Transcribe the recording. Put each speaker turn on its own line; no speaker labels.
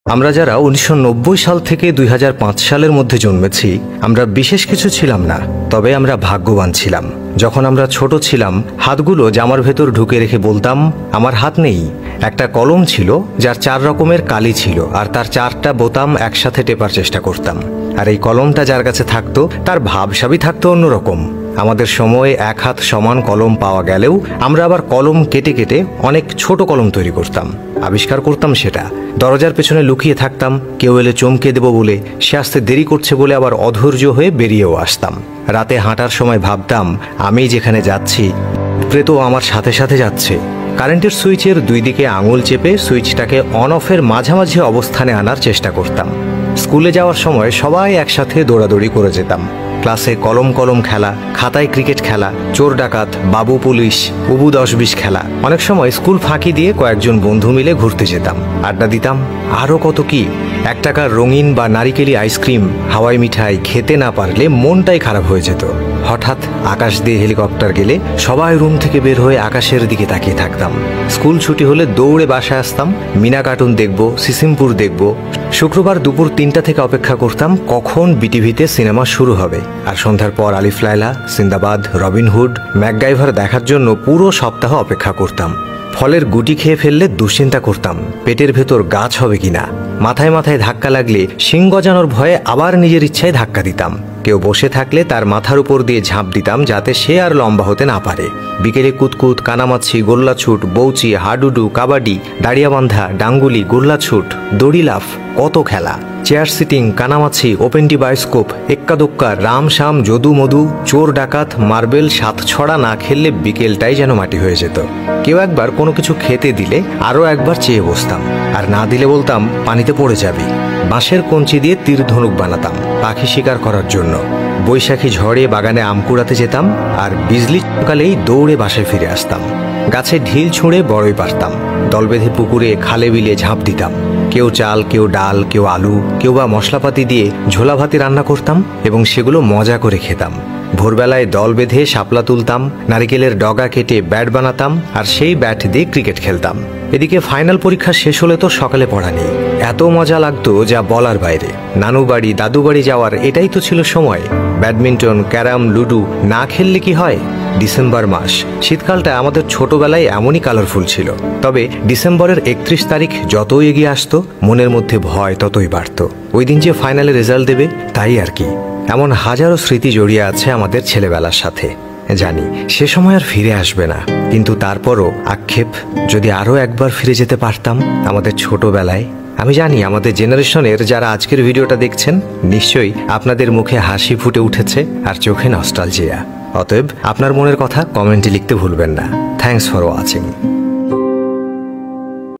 আমরা যারা 1990 সাল থেকে 2005 সালের মধ্যে জন্মেছি আমরা বিশেষ কিছু ছিলাম না, তবে আমরা ভাগ্যবান ছিলাম। যখন আমরা ছোট ছিলাম হাতগুলো জামার ভেতর ঢুকে রেখে বলতাম আমার হাত নেই। একটা কলম ছিল যার 4 রকমের কালি ছিল আর তার 4টা বোতাম একসাথে টেপার চেষ্টা করতাম। আর এই কলমটা যার কাছে থাকতো তার ভাবসাবই থাকতো অন্যরকম। আমাদের সময়ে 1 হাত সমান কলম পাওয়া গেলেও আমরা আবার কলম কেটে কেটে অনেক ছোট কলম তৈরি করতাম, আবিষ্কার করতাম সেটা। দরজার পেছনে লুকিয়ে থাকতাম, কেউ এলে চমকে দেব বলে। সে আসতে দেরি করছে বলে আবার অধৈর্য হয়ে বেরিয়েও আসতাম। রাতে হাঁটার সময় ভাবতাম আমি যেখানে যাচ্ছি প্রেত আমার সাথে সাথে যাচ্ছে। কারেন্টের সুইচের 2 দিকে আঙুল চেপে সুইচটাকে অন অফের মাঝামাঝি অবস্থানে আনার চেষ্টা করতাম। স্কুলে যাওয়ার সময় সবাই একসাথে দৌড়াদৌড়ি করে যেতাম। ক্লাসে কলম কলম খেলা, খাতায় ক্রিকেট খেলা, চোর ডাকাত, বাবু পুলিশ, উবু 10-20 খেলা। অনেক সময় স্কুল ফাঁকি দিয়ে কয়েকজন বন্ধু মিলে ঘুরতে যেতাম, আড্ডা দিতাম। আরও কত কি! 1 টাকার রঙিন বা নারিকেলি আইসক্রিম, হাওয়াই মিঠাই খেতে না পারলে মনটাই খারাপ হয়ে যেত। হঠাৎ আকাশ দিয়ে হেলিকপ্টার গেলে সবাই রুম থেকে বের হয়ে আকাশের দিকে তাকিয়ে থাকতাম। স্কুল ছুটি হলে দৌড়ে বাসায় আসতাম। মিনা কার্টুন দেখব, সিসিমপুর দেখব। শুক্রবার দুপুর 3টা থেকে অপেক্ষা করতাম কখন বিটিভিতে সিনেমা শুরু হবে। আর সন্ধ্যার পর আলিফ লায়লা, সিন্দাবাদ, রবিনহুড, ম্যাকগাইভার দেখার জন্য পুরো সপ্তাহ অপেক্ষা করতাম। ফলের গুটি খেয়ে ফেললে দুশ্চিন্তা করতাম পেটের ভেতর গাছ হবে কিনা। মাথায় মাথায় ধাক্কা লাগলে শিং গজানোর ভয়ে আবার নিজের ইচ্ছায় ধাক্কা দিতাম। কেউ বসে থাকলে তার মাথার উপর দিয়ে ঝাঁপ দিতাম যাতে সে আর লম্বা হতে না পারে। বিকেলে কুতকুত, কানামাছি, গোল্লাছুট, বৌচি, হাডুডু, কাবাডি, দাঁড়িয়াবান্ধা, ডাঙ্গুলি, গোল্লাছুট, দড়ি লাফ, কত খেলা। চেয়ার সিটিং, কানামাছি, ওপেনটি বায়োস্কোপ, এক্কা দোক্কা, রাম শাম, যদু মধু, চোর ডাকাত, মার্বেল, 7 ছড়া না খেললে বিকেলটাই যেন মাটি হয়ে যেত। কেউ একবার কোনো কিছু খেতে দিলে আরও একবার চেয়ে বসতাম, আর না দিলে বলতাম পানিতে পড়ে যাবি। বাঁশের কঞ্চি দিয়ে তীর ধনুক বানাতাম পাখি শিকার করার জন্য। বৈশাখী ঝড়ে বাগানে আম কুড়াতে যেতাম, আর বিজলি চমকালেই দৌড়ে বাসায় ফিরে আসতাম। গাছে ঢিল ছুঁড়ে বড়ই পারতাম। দল বেঁধে পুকুরে খালে বিলে ঝাঁপ দিতাম। কেউ চাল, কেউ ডাল, কেউ আলু, কেউ বা মশলাপাতি দিয়ে ঝোলা ভাতি রান্না করতাম এবং সেগুলো মজা করে খেতাম। ভোরবেলায় দল বেঁধে শাপলা তুলতাম, নারিকেলের ডগা কেটে ব্যাট বানাতাম, আর সেই ব্যাট দিয়ে ক্রিকেট খেলতাম। এদিকে ফাইনাল পরীক্ষা শেষ হলে তো সকালে পড়া নেই। এত মজা লাগতো যা বলার বাইরে। নানু বাড়ি, দাদু বাড়ি যাওয়ার এটাই তো ছিল সময়। ব্যাডমিন্টন, ক্যারাম, লুডু না খেললে কি হয়। ডিসেম্বর মাস, শীতকালটা আমাদের ছোটবেলায় এমনই কালারফুল ছিল। তবে ডিসেম্বরের 31 তারিখ যতই এগিয়ে আসতো মনের মধ্যে ভয় ততই বাড়ত। ওই দিন যে ফাইনালে রেজাল্ট দেবে তাই আর কি। এমন হাজারো স্মৃতি জড়িয়ে আছে আমাদের ছেলেবেলার সাথে। জানি সে সময় আর ফিরে আসবে না, কিন্তু তারপরও আক্ষেপ যদি আরও একবার ফিরে যেতে পারতাম আমাদের ছোটবেলায়। আমি জানি আমাদের জেনারেশনের যারা আজকের ভিডিওটা দেখছেন নিশ্চয়ই আপনাদের মুখে হাসি ফুটে উঠেছে আর চোখে নস্টালজিয়া। অতএব আপনার মনের কথা কমেন্টে লিখতে ভুলবেন না। Thanks for watching.